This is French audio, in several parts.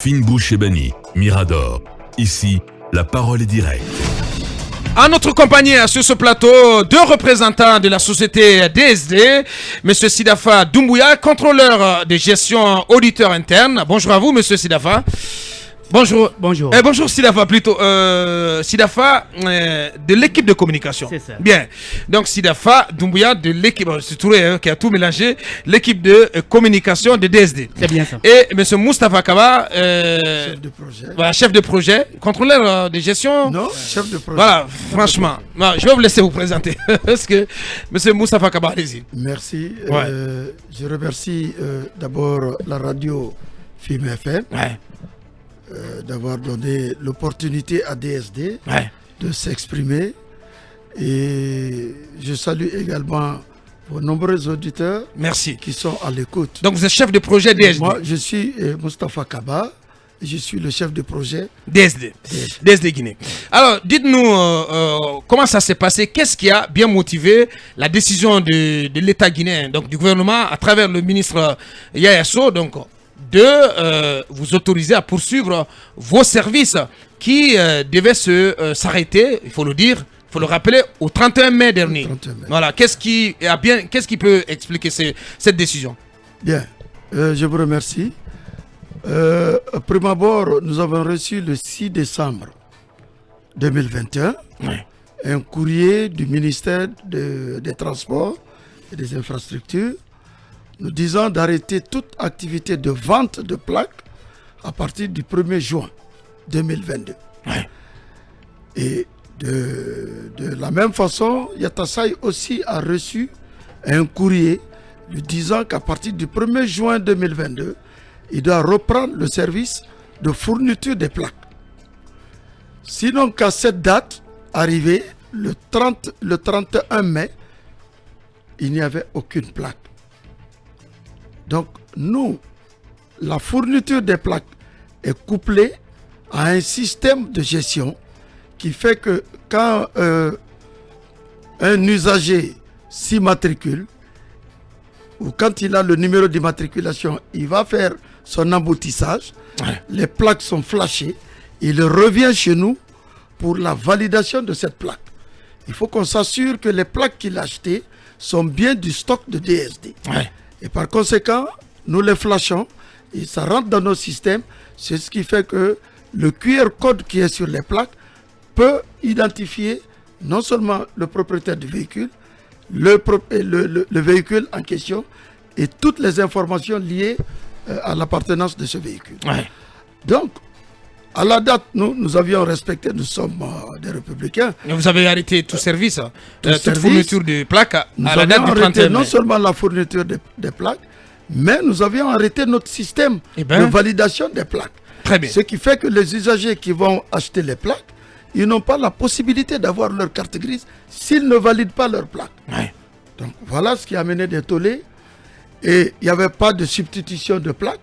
Fine Bouche et Bani, Mirador. Ici, la parole est directe. En notre compagnie sur ce plateau, deux représentants de la société DSD, M. Sidafa Doumbouya, contrôleur de gestion auditeur interne. Bonjour à vous, M. Sidafa. Bonjour. Bonjour. Bonjour Sidafa plutôt. Sidafa de l'équipe de communication. C'est ça. Bien. Donc Sidafa Doumbouya de l'équipe, c'est Touré qui a tout mélangé, l'équipe de communication de DSD. C'est bien ça. Et M. Moustapha Kaba, Chef de projet. voilà, chef de projet, contrôleur de gestion. Non, chef de projet. Voilà, franchement. Non, je vais vous laisser vous présenter. Parce que M. Moustapha Kaba, allez-y. Merci. Ouais. Je remercie d'abord la radio FIM FM Ouais, d'avoir donné l'opportunité à DSD ouais. de s'exprimer. Et je salue également vos nombreux auditeurs Merci. qui sont à l'écoute. Donc vous êtes chef de projet DSD. Moi, je suis Moustapha Kaba. Je suis le chef de projet. DSD Guinée. Alors, dites-nous comment ça s'est passé. Qu'est-ce qui a bien motivé la décision de l'État guinéen, donc du gouvernement, à travers le ministre Yaya Sow, donc de vous autoriser à poursuivre vos services qui devaient s'arrêter, il faut le dire, il faut le rappeler, au 31 mai dernier. 31 mai. Voilà. Qu'est-ce qui peut expliquer cette décision? Bien, je vous remercie. Prime abord, nous avons reçu le 6 décembre 2021 Ouais. un courrier du ministère des Transports et des Infrastructures nous disant d'arrêter toute activité de vente de plaques à partir du 1er juin 2022. Ouais. Et de la même façon, Yatasai aussi a reçu un courrier lui disant qu'à partir du 1er juin 2022, il doit reprendre le service de fourniture des plaques. Sinon qu'à cette date arrivée, le 31 mai, il n'y avait aucune plaque. Donc nous, la fourniture des plaques est couplée à un système de gestion qui fait que quand un usager s'immatricule, ou quand il a le numéro d'immatriculation, il va faire son emboutissage, Ouais. les plaques sont flashées, il revient chez nous pour la validation de cette plaque. Il faut qu'on s'assure que les plaques qu'il a achetées sont bien du stock de DSD. Ouais. Et par conséquent, nous les flashons et ça rentre dans nos systèmes. C'est ce qui fait que le QR code qui est sur les plaques peut identifier non seulement le propriétaire du véhicule, le véhicule en question et toutes les informations liées à l'appartenance de ce véhicule. Ouais. Donc, à la date, nous avions respecté, nous sommes des républicains. Et vous avez arrêté tout service, toute service. fourniture de plaques Nous à la date avions du arrêté 31 non mai. seulement la fourniture des plaques, mais nous avions arrêté notre système Eh ben. de validation des plaques. Très bien. Ce qui fait que les usagers qui vont acheter les plaques, ils n'ont pas la possibilité d'avoir leur carte grise s'ils ne valident pas leur plaque. Ouais. Donc voilà ce qui a mené des tollés. Et il n'y avait pas de substitution de plaques.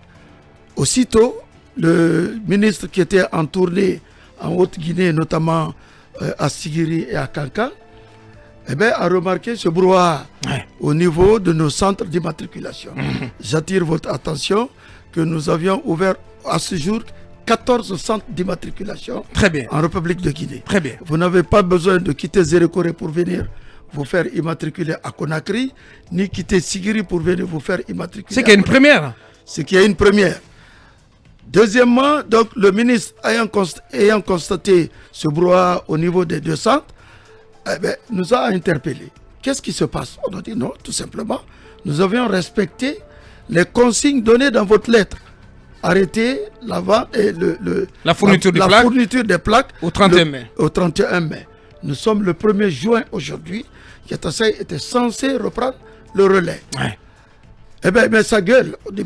Aussitôt, le ministre qui était en tournée en Haute-Guinée, notamment à Sigiri et à Kankan, a remarqué ce brouhaha Ouais. au niveau de nos centres d'immatriculation. J'attire votre attention que nous avions ouvert à ce jour 14 centres d'immatriculation Très bien. en République de Guinée. Très bien. Vous n'avez pas besoin de quitter Zérekoré pour venir vous faire immatriculer à Conakry, ni quitter Sigiri pour venir vous faire immatriculer. C'est qu'il y a une première. Ce qui est une première. Deuxièmement, donc le ministre ayant constaté ce brouhaha au niveau des deux centres, nous a interpellés. Qu'est-ce qui se passe? On a dit non, tout simplement, nous avions respecté les consignes données dans votre lettre. Arrêtez la vente et La fourniture des la plaques fourniture des plaques au 31 mai. Au 31 mai. Nous sommes le 1er juin aujourd'hui. Yatasai était censé reprendre le relais. Ouais. Mais sa gueule, on dit,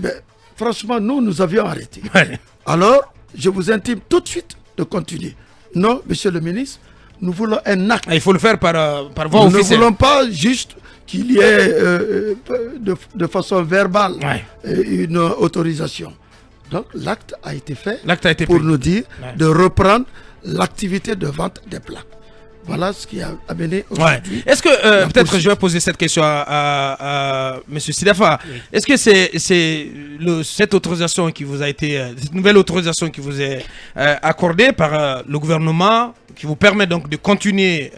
franchement, nous avions arrêté. Ouais. Alors, je vous intime tout de suite de continuer. Non, monsieur le ministre, nous voulons un acte. Il faut le faire par voie Nous ne officielle. voulons pas juste qu'il y ait de façon verbale Ouais. une autorisation. Donc, l'acte a été fait L'acte a été pour pris. nous dire Ouais. de reprendre l'activité de vente des plaques. Voilà ce qui a amené Ouais. aujourd'hui. Est-ce que, peut-être je vais poser cette question à M. Sidafa, est-ce que cette autorisation qui vous a été, cette nouvelle autorisation qui vous est accordée par le gouvernement, qui vous permet donc de continuer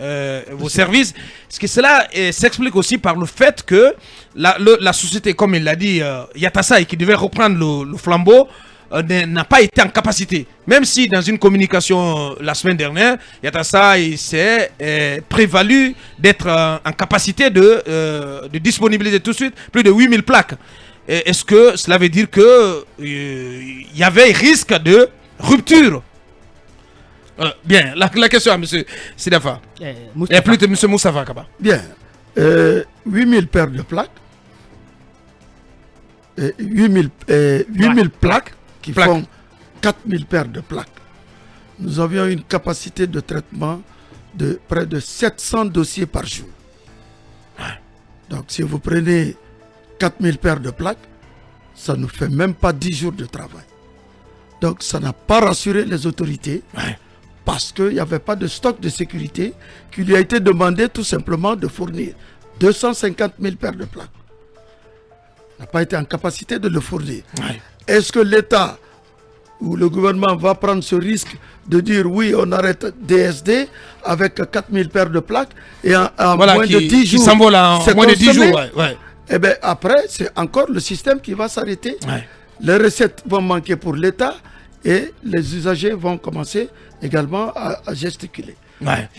vos services, est-ce que cela s'explique aussi par le fait que la société, comme il l'a dit, Yatasai, qui devait reprendre le flambeau, n'a pas été en capacité. Même si dans une communication la semaine dernière, Yatasai s'est prévalu d'être en capacité de disponibiliser tout de suite plus de 8000 plaques. Est-ce que cela veut dire qu'il y avait risque de rupture? Bien, la question à M. Sidafa. Et plutôt M. Moustapha Kaba. Bien. 8000 paires de plaques. 8000 plaques qui font 4000 paires de plaques. Nous avions une capacité de traitement de près de 700 dossiers par jour. Donc si vous prenez 4000 paires de plaques, ça ne fait même pas 10 jours de travail. Donc ça n'a pas rassuré les autorités parce qu'il n'y avait pas de stock de sécurité qui lui a été demandé tout simplement de fournir 250 000 paires de plaques. Il n'a pas été en capacité de le fournir. Est-ce que l'État ou le gouvernement va prendre ce risque de dire oui, on arrête DSD avec 4000 paires de plaques et en voilà, moins de 10 jours, qui s'envole en moins de 10 jours. Et bien après, c'est encore le système qui va s'arrêter. Les recettes vont manquer pour l'État et les usagers vont commencer également à gesticuler.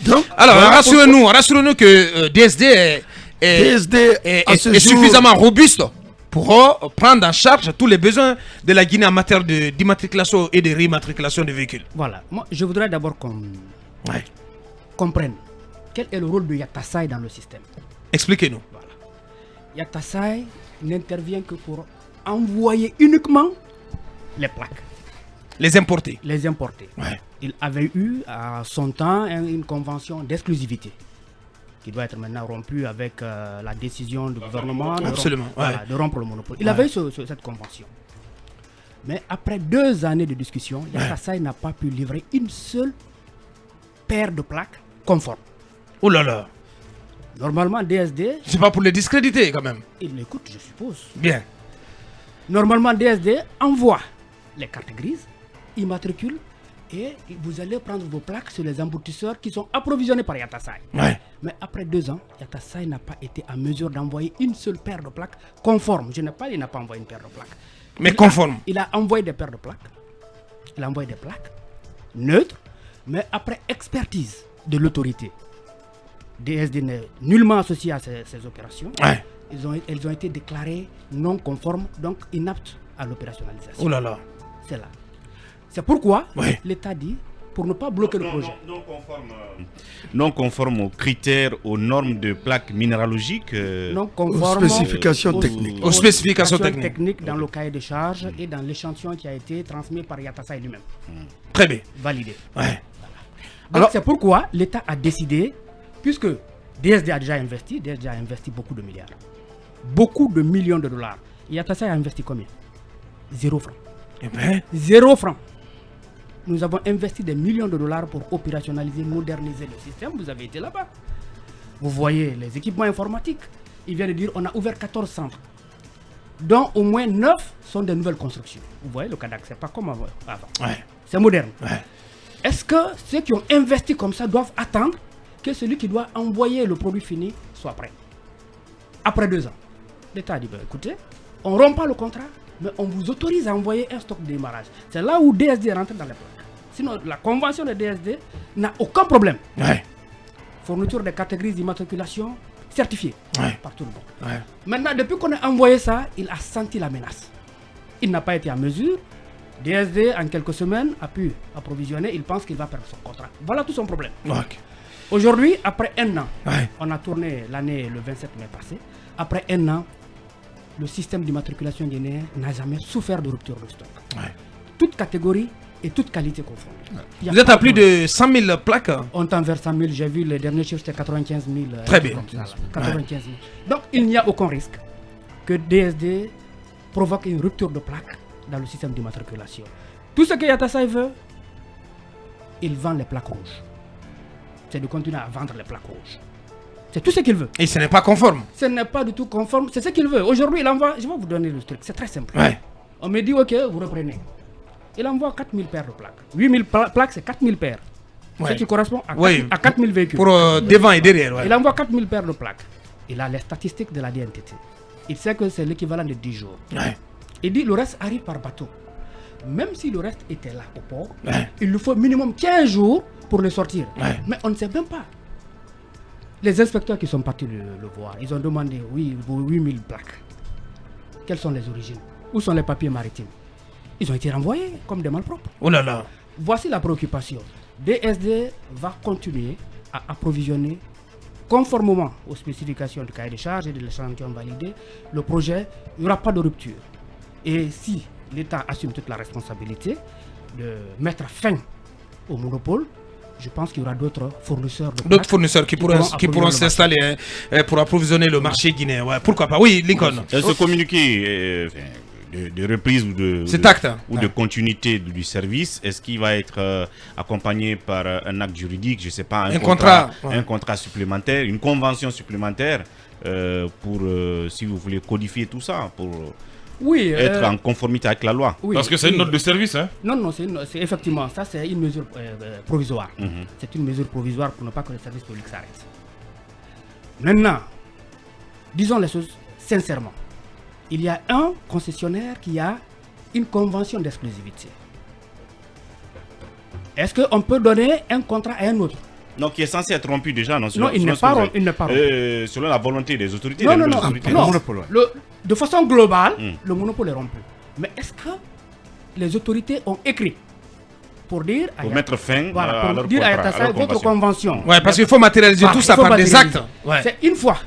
Donc, alors, rassurez-nous que DSD est suffisamment robuste pour prendre en charge tous les besoins de la Guinée en matière d'immatriculation et de réimmatriculation de véhicules. Voilà. Moi, je voudrais d'abord qu'on comprenne quel est le rôle de Yatasai dans le système. Expliquez-nous. Voilà. Yatasai n'intervient que pour envoyer uniquement les plaques. Les importer. Les importer. Il avait eu à son temps une convention d'exclusivité qui doit être maintenant rompue avec la décision du gouvernement de rompre le monopole. Il avait eu cette convention. Mais après 2 années de discussion, Yatasai n'a pas pu livrer une seule paire de plaques conformes. Oh là là. Normalement, DSD... C'est pas pour les discréditer quand même. Il l'écoute, je suppose. Bien. Normalement, DSD envoie les cartes grises, immatricule, et vous allez prendre vos plaques sur les emboutisseurs qui sont approvisionnés par Yatasai. Mais après 2 ans, Yatasai n'a pas été en mesure d'envoyer une seule paire de plaques conforme. Il n'a pas envoyé une paire de plaques. Mais conforme. Il a envoyé des paires de plaques. Il a envoyé des plaques neutres, mais après expertise de l'autorité. DSD n'est nullement associé à ces opérations. Elles ont été déclarées non conformes, donc inaptes à l'opérationnalisation. Oh là là. C'est là. C'est pourquoi l'État dit, pour ne pas bloquer le projet. Non conforme aux critères, aux normes de plaques minéralogiques. Non conforme aux spécifications techniques. Aux spécifications techniques dans le cahier de charge et dans l'échantillon qui a été transmis par Yatasai lui-même. Très bien. Validé. Alors c'est pourquoi l'État a décidé, puisque DSD a déjà investi, beaucoup de milliards. Beaucoup de millions de dollars. Yatasai a investi combien? 0 francs. 0 francs. Nous avons investi des millions de dollars pour opérationnaliser, moderniser le système. Vous avez été là-bas. Vous voyez les équipements informatiques. Il vient de dire qu'on a ouvert 14 centres, dont au moins 9 sont de nouvelles constructions. Vous voyez le CADAC, c'est pas comme avant. C'est moderne. Est-ce que ceux qui ont investi comme ça doivent attendre que celui qui doit envoyer le produit fini soit prêt? Après 2 ans, l'État a dit, écoutez, on ne rompt pas le contrat, mais on vous autorise à envoyer un stock de démarrage. C'est là où DSD rentre dans les plaques. Sinon, la convention de DSD n'a aucun problème. Fourniture des catégories d'immatriculation certifiées par tout le monde. Maintenant, depuis qu'on a envoyé ça, il a senti la menace. Il n'a pas été en mesure. DSD, en quelques semaines, a pu approvisionner. Il pense qu'il va perdre son contrat. Voilà tout son problème. Aujourd'hui, après 1 an, on a tourné l'année le 27 mai passé. Après 1 an, le système d'immatriculation guinéen n'a jamais souffert de rupture de stock. Toute catégorie et toute qualité confondue. Vous êtes à plus de 100 000 plaques. On tend vers 100 000, j'ai vu les derniers chiffres, c'était 95 000. Très bien. 95 000. Donc il n'y a aucun risque que DSD provoque une rupture de plaques dans le système d'immatriculation. Tout ce que Yatasai veut, il vend les plaques rouges. c'est de continuer à vendre les plaques rouges. C'est tout ce qu'il veut. Et ce n'est pas conforme. Ce n'est pas du tout conforme, c'est ce qu'il veut. Aujourd'hui, il envoie, je vais vous donner le truc, c'est très simple. Ouais. On me dit, ok, vous reprenez. Il envoie 4000 paires de plaques. 8000 plaques, c'est 4000 paires. Ouais. Ce qui correspond à, Oui. à 4000 véhicules. Pour devant et derrière. Ouais. Il envoie 4000 paires de plaques. Il a les statistiques de la DNTT. Il sait que c'est l'équivalent de 10 jours. Ouais. Il dit, le reste arrive par bateau. Même si le reste était là au port, Ouais. il lui faut minimum 15 jours pour le sortir. Ouais. Mais on ne sait même pas. Les inspecteurs qui sont partis le voir, ils ont demandé, oui, vos 8000 plaques. Quelles sont les origines? Où sont les papiers maritimes? Ils ont été renvoyés comme des malpropres. Oh là là. Voici la préoccupation. DSD va continuer à approvisionner conformément aux spécifications du cahier de charges et de l'échantillon validé le projet. Il n'y aura pas de rupture. Et si l'État assume toute la responsabilité de mettre fin au monopole, je pense qu'il y aura d'autres fournisseurs de D'autres plaques fournisseurs qui pourront approvisionner le s'installer pour approvisionner le marché guinéen. Ouais, pourquoi pas? Oui, Lincoln. Ce communiqué de reprise ou de, Cet acte. ou de continuité du service, est-ce qu'il va être accompagné par un acte juridique, je ne sais pas, Un contrat, ouais. un contrat supplémentaire, une convention supplémentaire pour, si vous voulez, codifier tout ça, pour Oui, être en conformité avec la loi? oui, Parce que c'est oui. une note de service, hein. Non, non, c'est effectivement, ça c'est une mesure provisoire. Mhm. C'est une mesure provisoire pour ne pas que le service public s'arrête. Maintenant, disons les choses sincèrement. Il y a un concessionnaire qui a une convention d'exclusivité. Est-ce qu'on peut donner un contrat à un autre? Donc, qui est censé être rompu déjà, non? Non, il n'est pas rompu. Selon la volonté des autorités. Non, des non, nouvelles non. autorités. Non. monopole, ouais. De façon globale, Mm. le monopole est rompu. Mais est-ce que les autorités ont écrit pour dire Pour mettre fin voilà, à pour leur dire à contrat, à Yatasai, leur votre convention. convention. Ouais, parce qu'il faut matérialiser Voilà, tout ça il faut par des matérialiser. actes. Ouais. C'est une fois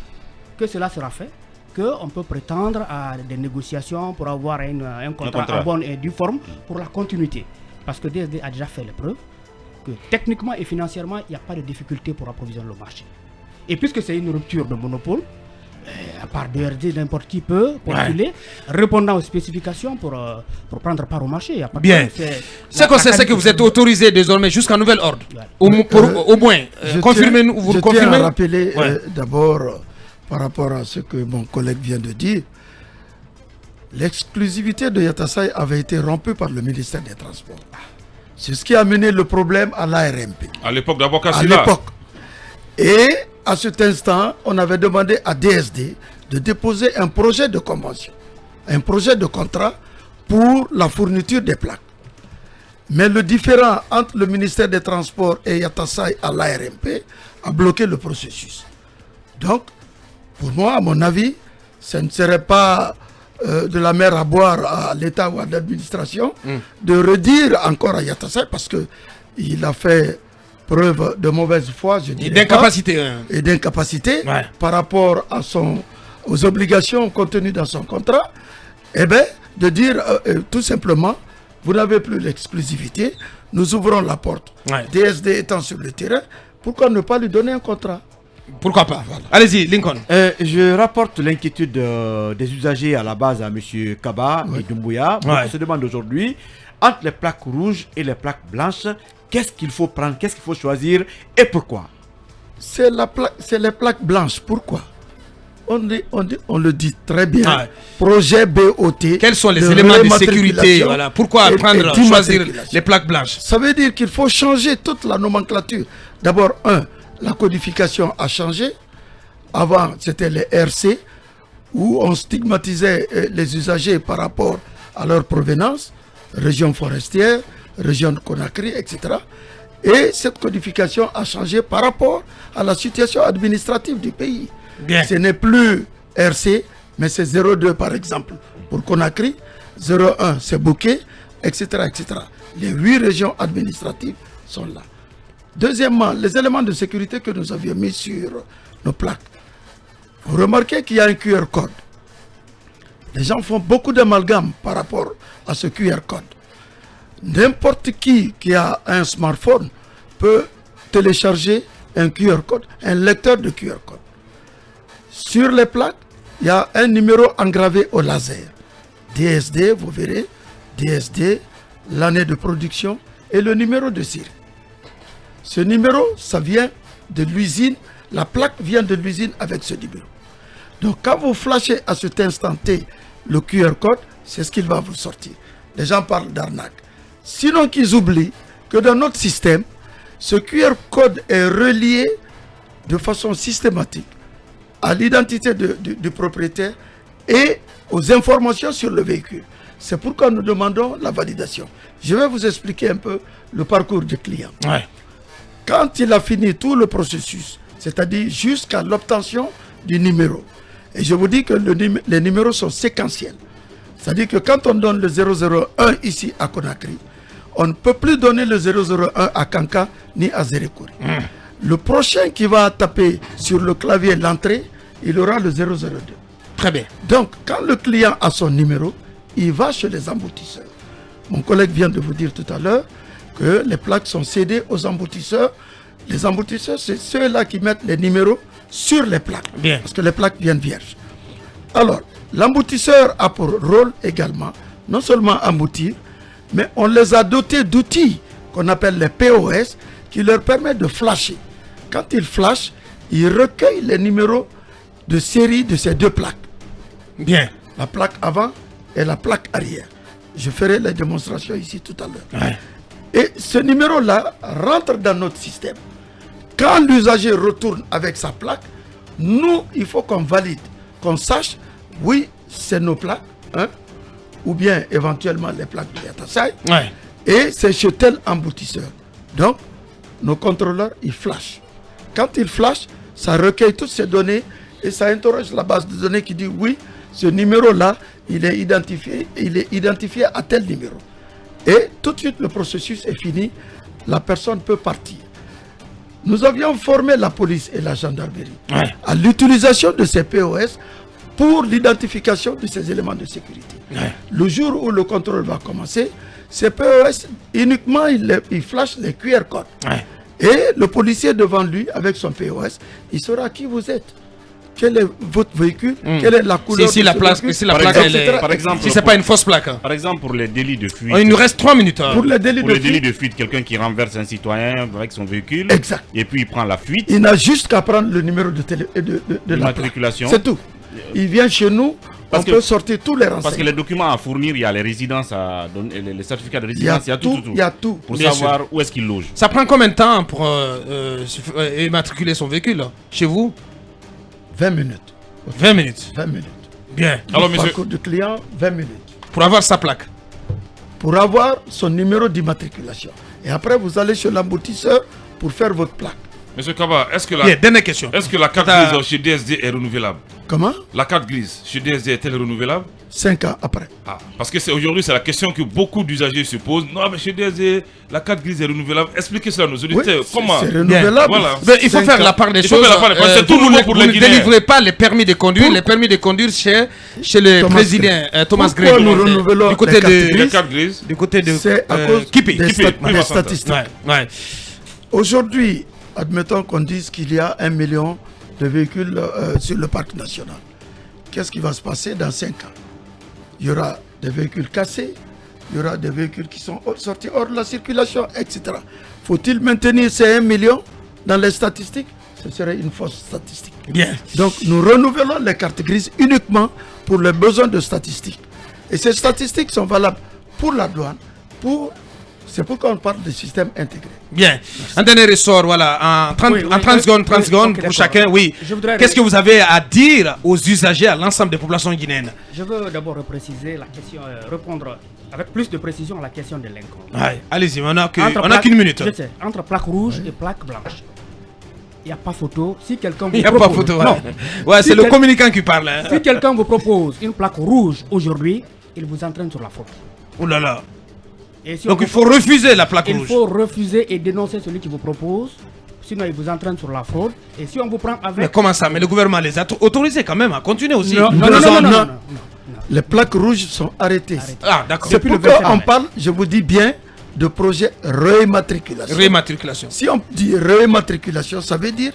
que cela sera fait qu'on peut prétendre à des négociations pour avoir un contrat contrat. en bonne et due forme pour la continuité. Parce que DSD a déjà fait la preuve que techniquement et financièrement, il n'y a pas de difficulté pour approvisionner le marché. Et puisque c'est une rupture de monopole, à part DRD, n'importe qui peut postuler, répondant aux spécifications pour prendre part au marché. Il y a pas de Bien. problème. C'est qu'on sait que vous êtes autorisé désormais jusqu'à nouvel ordre. Ouais. Au moins, Je confirmez-nous, tiens- vous je le tiens confirmez? à rappeler Ouais. d'abord, par rapport à ce que mon collègue vient de dire, l'exclusivité de Yatasai avait été rompue par le ministère des Transports. C'est ce qui a amené le problème à l'ARMP À l'époque d'Aboka à Sylla. l'époque. Et à cet instant, on avait demandé à DSD de déposer un projet de convention, un projet de contrat pour la fourniture des plaques. Mais le différend entre le ministère des Transports et Yatasai à l'ARMP a bloqué le processus. Donc, pour moi, à mon avis, ce ne serait pas de la mer à boire à l'État ou à l'administration de redire encore à Yatasai parce qu'il a fait preuve de mauvaise foi, je dirais D'incapacité. hein. et d'incapacité Ouais. par rapport à aux obligations contenues dans son contrat, eh bien, de dire tout simplement, vous n'avez plus l'exclusivité, nous ouvrons la porte. Ouais. DSD étant sur le terrain, pourquoi ne pas lui donner un contrat? Pourquoi pas? Allez-y, Lincoln. Je rapporte l'inquiétude des usagers à la base à M. Kaba et Doumbouya. Ouais. On se demande aujourd'hui, entre les plaques rouges et les plaques blanches, qu'est-ce qu'il faut prendre, qu'est-ce qu'il faut choisir et pourquoi? C'est les plaques blanches. Pourquoi? On le dit très bien. Ouais. Projet BOT. Quels sont les éléments de sécurité? Voilà. Pourquoi et choisir d'immatriculation. les plaques blanches? Ça veut dire qu'il faut changer toute la nomenclature. D'abord, la codification a changé. Avant, c'était les RC, où on stigmatisait les usagers par rapport à leur provenance, région forestière, région de Conakry, etc. Et cette codification a changé par rapport à la situation administrative du pays. Bien. Ce n'est plus RC, mais c'est 02 par exemple pour Conakry, 01 c'est Bouquet, etc., etc. Les 8 régions administratives sont là. Deuxièmement, les éléments de sécurité que nous avions mis sur nos plaques. Vous remarquez qu'il y a un QR code. Les gens font beaucoup d'amalgame par rapport à ce QR code. N'importe qui a un smartphone peut télécharger un QR code, un lecteur de QR code. Sur les plaques, il y a un numéro engravé au laser. DSD, vous verrez, DSD, l'année de production et le numéro de série. Ce numéro, ça vient de l'usine, la plaque vient de l'usine avec ce numéro. Donc quand vous flashez à cet instant T le QR code, c'est ce qu'il va vous sortir. Les gens parlent d'arnaque. Sinon qu'ils oublient que dans notre système, ce QR code est relié de façon systématique à l'identité du propriétaire et aux informations sur le véhicule. C'est pourquoi nous demandons la validation. Je vais vous expliquer un peu le parcours du client. Ouais. Quand il a fini tout le processus, c'est-à-dire jusqu'à l'obtention du numéro, et je vous dis que les numéros sont séquentiels. C'est-à-dire que quand on donne le 001 ici à Conakry, on ne peut plus donner le 001 à Kanka ni à Zérékouri. Le prochain qui va taper sur le clavier l'entrée, il aura le 002. Très bien. Donc, quand le client a son numéro, il va chez les emboutisseurs. Mon collègue vient de vous dire tout à l'heure que les plaques sont cédées aux emboutisseurs. Les emboutisseurs, c'est ceux-là qui mettent les numéros sur les plaques. Bien. Parce que les plaques viennent vierges. Alors, l'emboutisseur a pour rôle également, non seulement emboutir, mais on les a dotés d'outils qu'on appelle les POS, qui leur permettent de flasher. Quand ils flashent, ils recueillent les numéros de série de ces deux plaques. Bien. La plaque avant et la plaque arrière. Je ferai les démonstrations ici tout à l'heure. Ouais. Et ce numéro-là rentre dans notre système. Quand l'usager retourne avec sa plaque, nous, il faut qu'on valide, qu'on sache, oui, c'est nos plaques, hein, ou bien éventuellement les plaques de Yatasai, Ouais. et c'est chez tel emboutisseur. Donc, nos contrôleurs, ils flashent. Quand ils flashent, ça recueille toutes ces données et ça interroge la base de données qui dit oui, ce numéro-là, il est identifié à tel numéro. Et tout de suite, le processus est fini, la personne peut partir. Nous avions formé la police et la gendarmerie à l'utilisation de ces POS pour l'identification de ces éléments de sécurité. Le jour où le contrôle va commencer, ces POS, uniquement, il flash les QR codes. Et le policier devant lui, avec son POS, il saura qui vous êtes. Quel est votre véhicule, quelle est la couleur Si de la ce plaque, véhicule, si la Par plaque, exemple, elle est- par exemple, si c'est pas une fausse plaque. Hein. Par exemple, pour les délits de fuite. Il nous reste 3 minutes. Hein. Pour les délits Pour de les délits fuite, de fuite, quelqu'un qui renverse un citoyen avec son véhicule. Exact. Et puis il prend la fuite. il n'a juste qu'à prendre le numéro de la plaque. L'immatriculation. C'est tout. Il vient chez nous, Parce on que- peut sortir tous les renseignements. Parce que les documents à fournir, il y a les résidences à donner, les certificats de Il y a résidence, tout, il y a tout. Pour Bien savoir où est-ce qu'il loge. Ça prend combien de temps pour immatriculer son véhicule là, chez vous? 20 minutes. 20 minutes. 20 minutes. Bien. Alors, monsieur, Parcours du client, 20 minutes. Pour avoir sa plaque. Pour avoir son numéro d'immatriculation. Et après, vous allez chez l'emboutisseur pour faire votre plaque. monsieur Kaba, est-ce que Bien, dernière question. la carte T'as- grise chez DSD est renouvelable? Comment La carte grise chez DSD est-elle renouvelable? 5 ans après. Ah, parce que aujourd'hui, c'est la question que beaucoup d'usagers se posent. Non, mais chez DSD, la carte grise est renouvelable. Expliquez cela à nos Oui, auditeurs. Comment? c'est renouvelable. Voilà. Ben, il faut 5 faire ans. la part des Il faut choses. faire la part des choses. C'est tout vous nouveau pour vous les ne Guinéens. délivrez pas les permis de conduire. Les permis de conduire chez le Thomas président Thomas Pourquoi Gray. nous renouvelons Du côté les cartes de La carte grise. du côté de C'est à cause Kipi. des, Kipi. des statistiques. Ouais. Aujourd'hui, admettons qu'on dise qu'il y a 1 million de véhicules sur le parc national. Qu'est-ce qui va se passer dans 5 ans? Il y aura des véhicules cassés, il y aura des véhicules qui sont sortis hors de la circulation, etc. Faut-il maintenir ces 1 million dans les statistiques? Ce serait une fausse statistique. Bien. Donc nous renouvelons les cartes grises uniquement pour les besoins de statistiques. Et ces statistiques sont valables pour la douane, c'est pourquoi on parle de système intégré. Bien. Un dernier ressort, voilà, en 30, Oui, oui, en 30 secondes, 30 oui, secondes ok, pour d'accord. chacun. Oui. Je voudrais- Qu'est-ce que vous avez à dire aux usagers, à l'ensemble des populations guinéennes? Je veux d'abord repréciser la question, répondre avec plus de précision à la question de l'income. Ouais. Allez-y, on n'a Entre qu'une minute. Je sais, entre plaque rouge et plaque blanche. Il n'y a pas photo. Si quelqu'un vous Il n'y a pas propose- photo. Non. Ouais, Si c'est le quel- communicant qui parle. Hein. Si quelqu'un vous propose une plaque rouge aujourd'hui, il vous entraîne sur la faute. Oh là là. Et si Donc on il faut refuser la plaque il rouge. faut refuser et dénoncer celui qui vous propose. Sinon, il vous entraîne sur la fraude. Et si on vous prend Mais avec. comment ça? Mais le gouvernement les a autorisés quand même à continuer aussi. Non, Nous non, non, sommes- non, non, non. non, non, non. Les plaques rouges sont arrêtées. Ah, d'accord. C'est Depuis le pourquoi 27 on mai. parle, je vous dis bien, de projet réimmatriculation. Rématriculation. Si on dit réimmatriculation, ça veut dire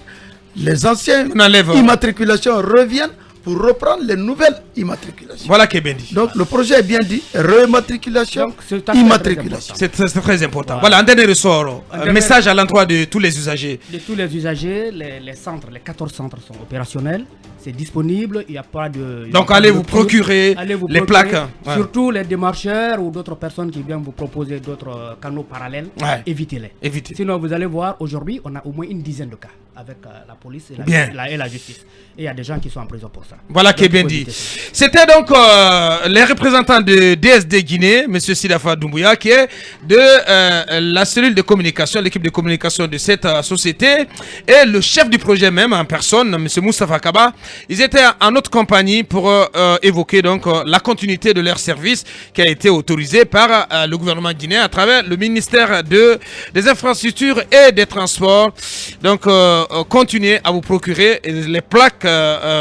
les anciennes On enlève, immatriculations reviennent pour reprendre les nouvelles immatriculations. Voilà qui est bien dit. Donc le projet est bien dit, rématriculation, Donc, c'est tout à fait immatriculation. C'est très important. Voilà, un dernier ressort, un dernier- message à l'endroit de tous les usagers. De tous les usagers, les centres, les 14 centres sont opérationnels, c'est disponible, il n'y a pas de... Donc allez vous procurer les plaques. Ouais. Surtout les démarcheurs ou d'autres personnes qui viennent vous proposer d'autres canaux parallèles, Ouais. évitez-les. Évitez. Sinon, vous allez voir, aujourd'hui, on a au moins une dizaine de cas avec la police et Bien. la justice. Et il y a des gens qui sont en prison pour ça. Voilà qui est Donc, bien il faut dit. éviter ça. C'était donc les représentants de DSD Guinée, M. Sidafa Doumbouya, qui est de la cellule de communication, l'équipe de communication de cette société, et le chef du projet même en personne, M. Moustapha Kaba. Ils étaient en notre compagnie pour évoquer donc la continuité de leur service qui a été autorisé par le gouvernement guinéen à travers le ministère des Infrastructures et des Transports. Donc, continuez à vous procurer les plaques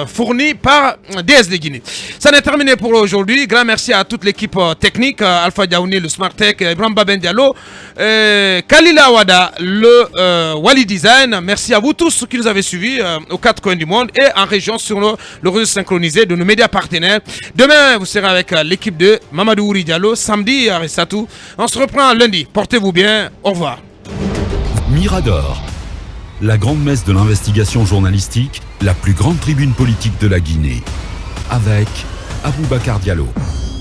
fournies par DSD Guinée. Ça n'est terminé pour aujourd'hui. Grand merci à toute l'équipe technique, Alpha Diaouni, le Smart Tech, Ibrahim Baben Diallo, Kalila Wada, le Wali Design. Merci à vous tous qui nous avez suivis aux quatre coins du monde et en région sur le réseau synchronisé de nos médias partenaires. Demain, vous serez avec l'équipe de Mamadou Ouri Diallo. Samedi, Aressatou. On se reprend lundi. Portez-vous bien. Au revoir. Mirador, la grande messe de l'investigation journalistique, la plus grande tribune politique de la Guinée. Avec Aboubacar Diallo,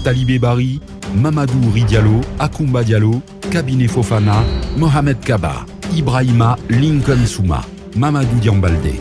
Talibé Bari, Mamadou Ouri Diallo, Akoumba Diallo, Kabinet Fofana, Mohamed Kaba, Ibrahima Lincoln Souma, Mamadou Diambaldé.